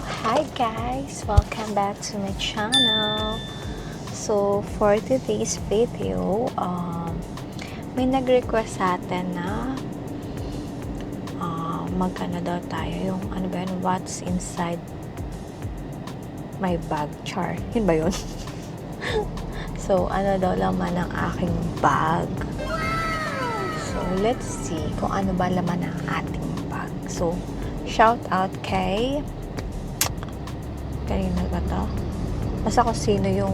Hi guys! Welcome back to my channel. So, for today's video, may nag-request sa atin na magkano daw tayo yung ano ba yun, what's inside my bag, char. Yun ba yun? So, ano daw laman ng aking bag. So, let's see kung ano ba laman ng ating bag. So, shout out kay kanina ba to? Basta kung sino yung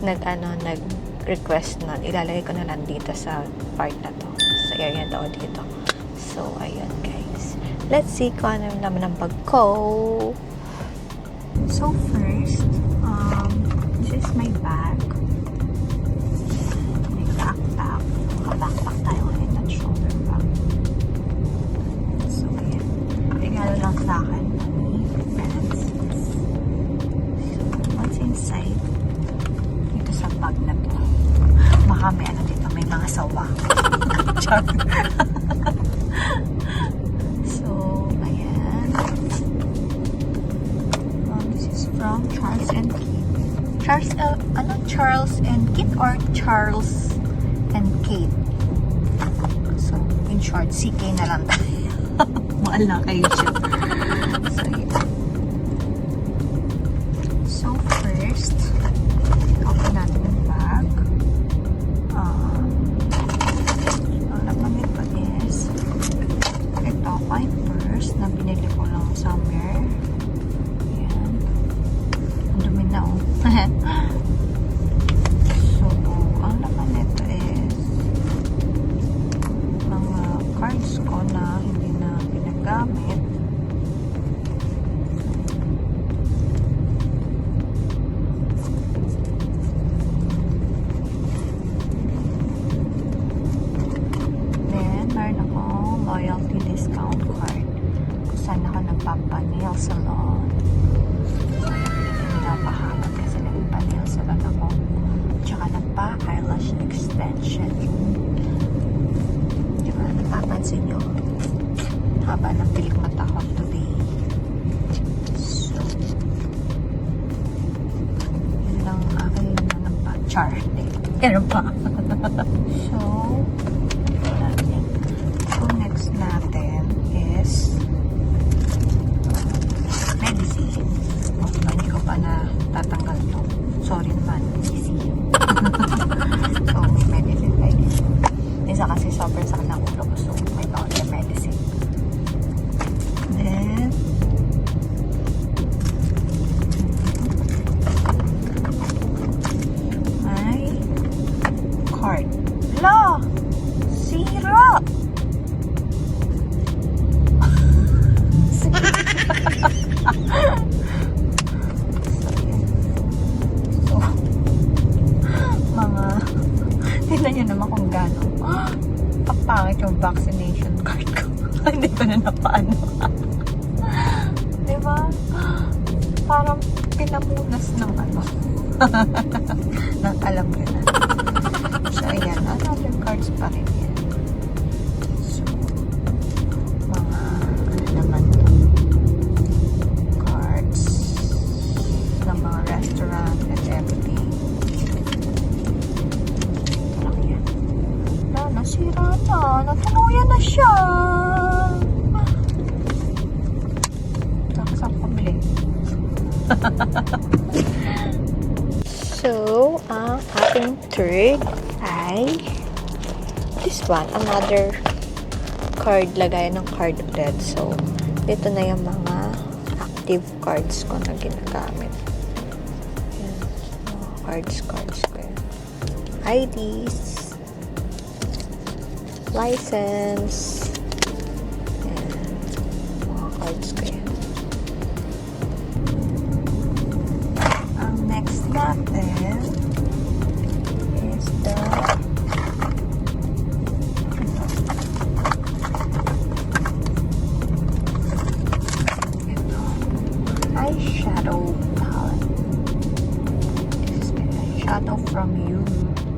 nag-request nun, ilalagay ko na lang dito sa part na to, sa area daw dito. So, ayun guys. Let's see kung ano naman ang bag ko. So, first, this is my bag. May backpack. Maka-backpack tayo ulit at shoulder bag. So, ayan. Regalo lang sa akin. Inside dito sa bag na to, baka may ano dito, may mga sawa. So ayan, this is from Charles and Kate. Charles and Kate or Charles and Kate? So in short, CK na lang tayo. Mahal na kayo siya. So ayan. So first, open natin yung bag. Ang laman nito is ito, my purse na binili ko lang somewhere. Ayan. Ang dumi na oh. So, ang laman nito is mga cards ko na hindi na ginagamit. Loyalty discount card kung saan ako nagpapa-nail salon. Napahangad kasi nagpa-nail salon ako, tsaka nagpa-eyelash extension. Diba, napapansin nyo haba ng pilik mata ko today. So yun lang aking nagpa-char. Pero pa so next natin is medicine. Hindi ko pa na tatanggal to. Sorry naman, easy. So, may medicine tayo. Isa kasi sobrang sakit ng ulo ko, so may bawal na medicine. Then, may card. La! Sira! Tignan nyo naman kung gano'n. Papangit yung vaccination card ko. Hindi ko na napaano. Diba? Parang pinamunas ng ano. Nang alam ko na. So, ayan. Another cards pa rin yan. So, mga ano naman to. Cards ng mga restaurant and everything. Nasira na. Natuluyan na siya. Saan pabili? So, ang ating third ay this one. Another card. Lagay ng card ulit. So, dito na yung mga active cards ko na ginagamit. Yan. Mga cards ko yan. IDs. License, and mga cards ko yan. Ang next natin is the eyeshadow palette. This is my eyeshadow from you.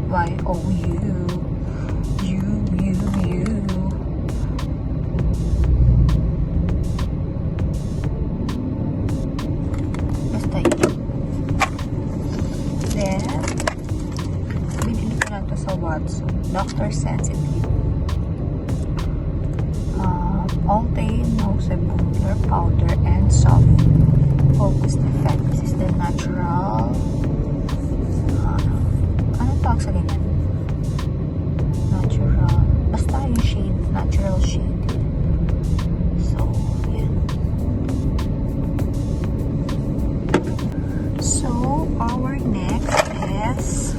Y-O-U. You. doctor sensitive. All day nose bubbler powder and soft focused effect. This is the natural. Anong tawag sa ganyan? Natural. Basta yung shade. Natural shade. So, yan. So, our next is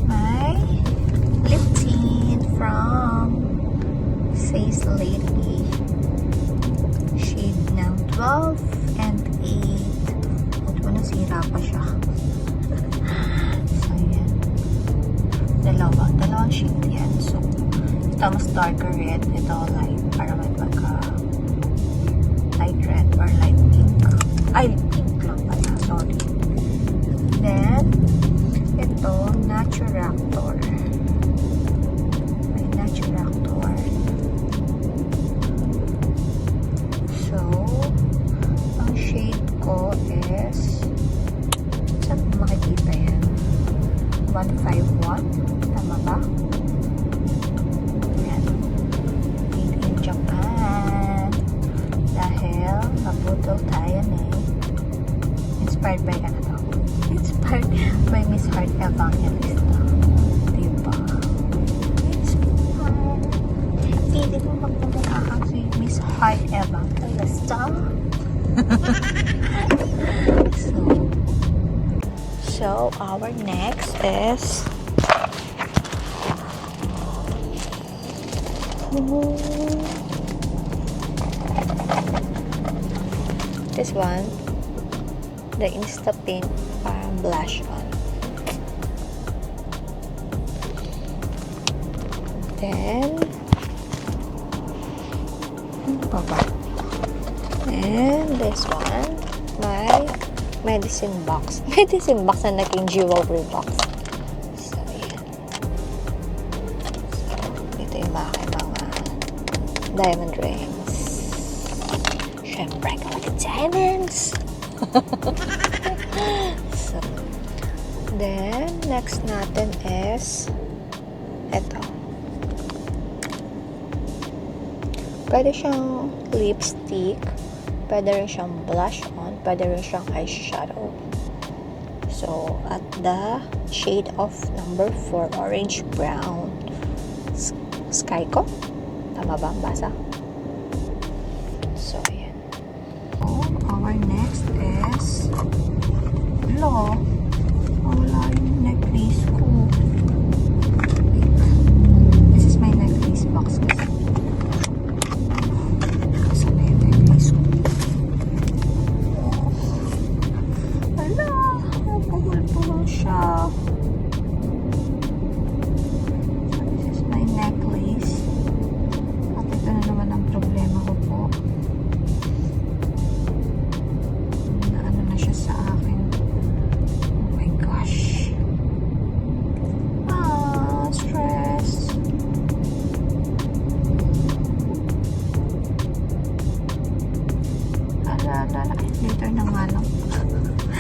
my lip tint from Face Lady. Shade ng 12 and 8. Ito na, sira pa siya. So, yan. Dalawang shade yan. So, ito mas darker red. Ito light. Para may pagka light red or light pink. Ay, pink lang pala. Sorry. Then, ito, Naturactor. May Naturactor. So, ang shade ko is, saan makikita yan? 151. Tama ba? Yan. Made in Japan. Dahil, mabutol tayo inspired by ano to? Inspired by Miss Heart Evangelista. Diba? Inspired. Hindi mo magpapaka kasi Miss Heart Evangelista. So, our next is this one, the Insta Pink blush on. Then, and this one, my medicine box. Medicine box na naging jewelry box. So, yan. So, ito yung mga diamond rings. Siyempre, like diamonds! So, then, next natin is ito. Pwede siyang lipstick. Pwede rin siyang blush on. Pwede rin siyang eyeshadow. So, at the shade of number 4, orange brown. Sky ko? Tama ba ang basa? So, ayan. Our next is wala yung necklace ko. Wait. This is my necklace box kasi. Saan na yung necklace ko? Wala. Napahul-pahul siya. So, this is my necklace. At ito na naman ang problema ko po. Sa akin. Oh my gosh. Stress. Later na nga lang.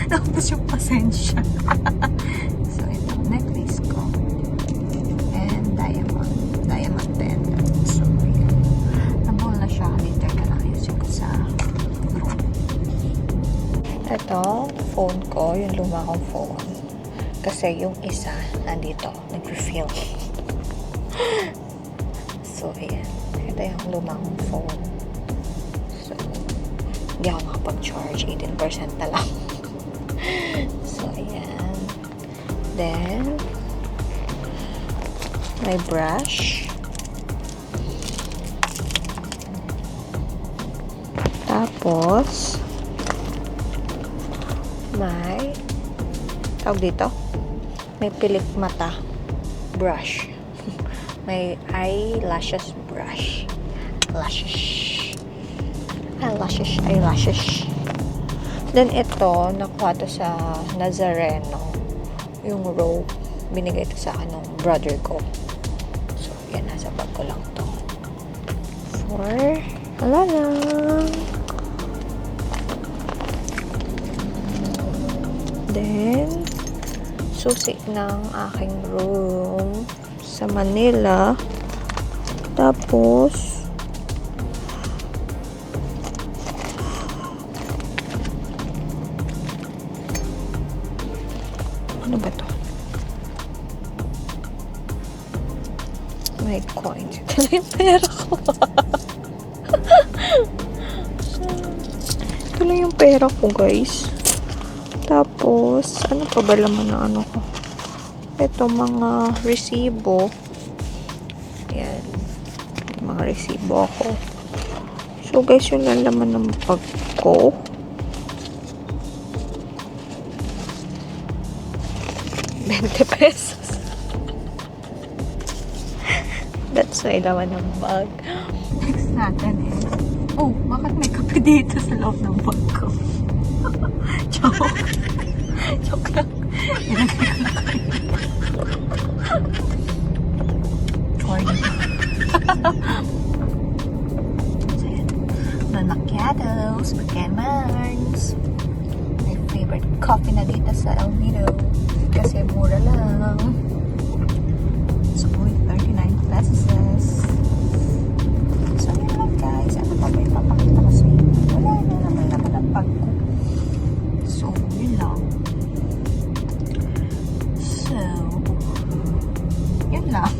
Nakapos yung pasensya. So, ito. Necklace ko. And diamond pendant. So, yan. Nabul na siya. Later ka lang ayusin ko sa room. Ito, phone ko, yung luma kong phone. Kasi yung isa, nandito, nag-refill. So, ayan. Ito yung luma kong phone. So, hindi ako makapag-charge. 18% na lang. So, ayan. Then, my brush. Tapos, may tawag dito, may pilik mata brush. May eyelashes brush. Eyelashes. Then ito, nakuha to sa Nazareno. Yung row, binigay ito sa akin ng brother ko. So, yan, nasa bag ko lang to. Wala lang. Then, susi ng aking room sa Manila. Tapos, ano ba to? May coins. Ito na yung pera ko. Ito na yung pera ko, guys. Tapos, ano pa ba laman na ano ko? Ito, mga resibo. Ayan. Mga resibo ako. So, guys, yun lang laman ng bag ko. ₱20. That's why laman ng bag. Next natin is, oh, bakit may kape dito sa loob ng bag ko? Joke. Joke lang. Ilagay ko lang kayo. Corny. So, yan. Mga macchiatos, macchiatos. My favorite coffee na dito sa El Nido. Kasi mura lang. So, only 39 pesos. So, yun lang guys. Ano pa ba ipapakita ko sa inyo? Wala na naman ang bag ko. So, yun lang. So, yun lang.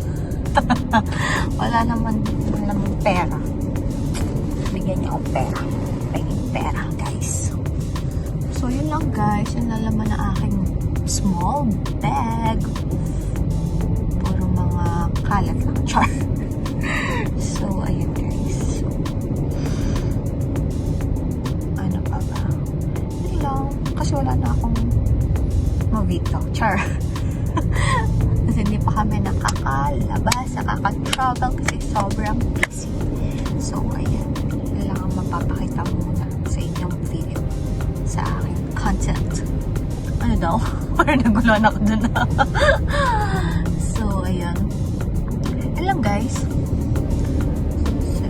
Wala naman pera. Bigyan niyo akong pera. Paging pera, guys. So, yun lang guys. Yun lang laman na aking small bag. Puro mga kalat lang. Char. So, ayun guys. Ano pa ba? Yun lang. Kasi wala na akong movito. Char. Kasi hindi pa kami nakakalabas, nakaka-travel kasi sobrang busy. So, ayan. Yun lang ang mapapakita muna sa inyong video. Sa aking content. Ano daw? Parang naguluhan ako dun. So, ayan. Yun lang guys. So,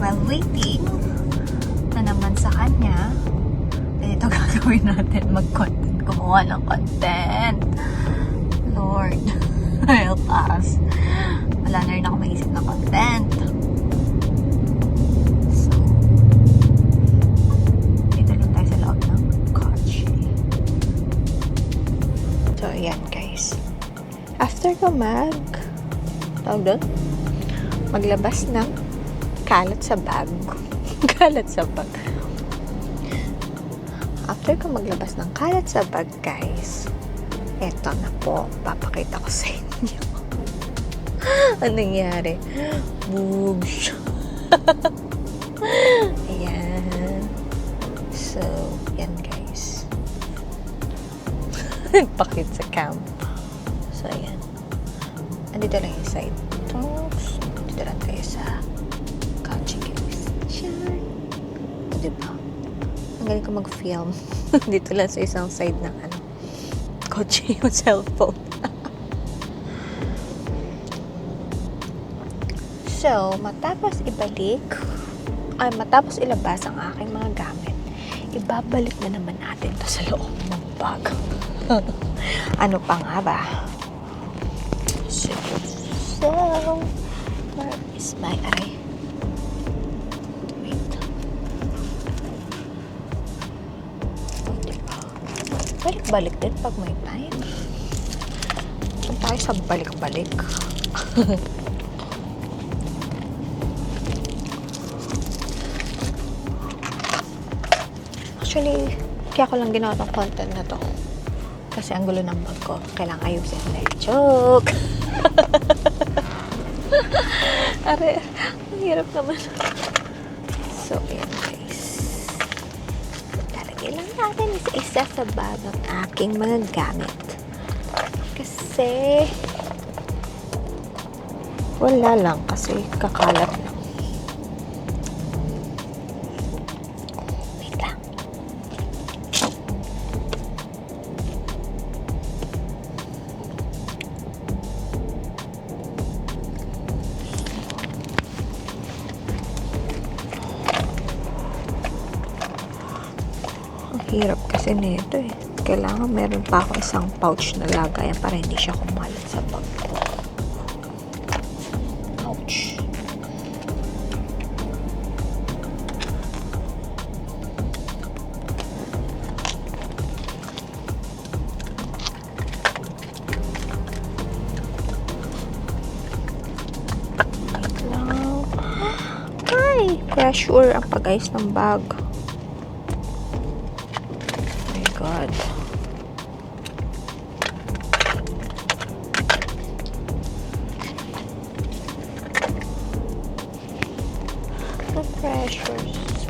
while waiting na naman sa kanya, ito gagawin natin mag-content. Kumuha ng content. Lord, help us. Wala na rin ako maisip na content. So, dito lang tayo sa loob ng kotse. So, ayan guys. After ko maglabas ng kalat sa bag. Kalat sa bag. After ko maglabas ng kalat sa bag, guys, eto na po, papakita ko sa inyo. Anong nangyari? Boobs. Ayan. So, yan guys. Pakit sa cam. So, ayan. Andito lang yung side talks. Dito lang tayo sa couch, guys. Sure. Diba? Ang galing ko mag-film. Dito lang sa isang side ng kotse yung cellphone. So, matapos ilabas ang aking mga gamit, ibabalik na naman natin to sa loob ng bag. Ano pa nga ba? So, where is my eye? Wait. Balik-balik din pag may time. Saan tayo sa balik-balik? Actually, kaya ko lang ginawa tong content na to. Kasi ang gulo ng bag ko. Kailangan ayusin na. Joke! Are, ang hirap naman. So, ayan guys. Talagay lang natin isa-isa sa bag ang aking mga gamit. Kasi, wala lang. Kasi kakalat lang. Wait lang. Ang hirap kasi nito eh. kailangan meron pa ako isang pouch na lagayan para hindi siya kumalat sa bag ko. Ouch. Ay, pressure ang pag-ayos ng bag. Oh my God. The pressures.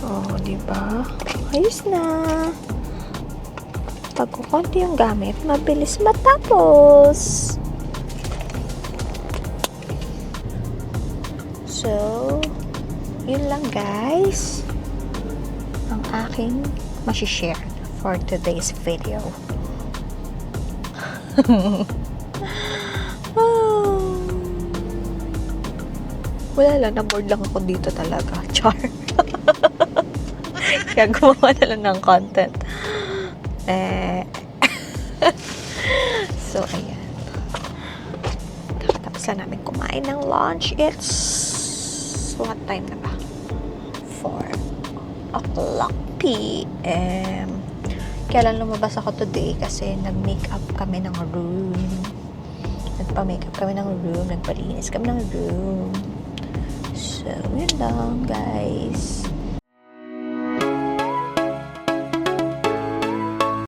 Oh, diba? Ayos na. Pag kukunti yung gamit, mabilis matapos. So, yun lang guys ang aking masishare for today's video. Wala lang, na-bored lang ako dito talaga. Char. Kaya gumawa na lang ng content. So, ayan. Kakatapos lang namin kumain ng lunch. It's what time na ba? 4 o'clock p.m. Kaya lang lumabas ako today kasi nag-makeup kami ng room. Nagpa-makeup kami ng room. Nagpalinis kami ng room. So, yun lang, guys.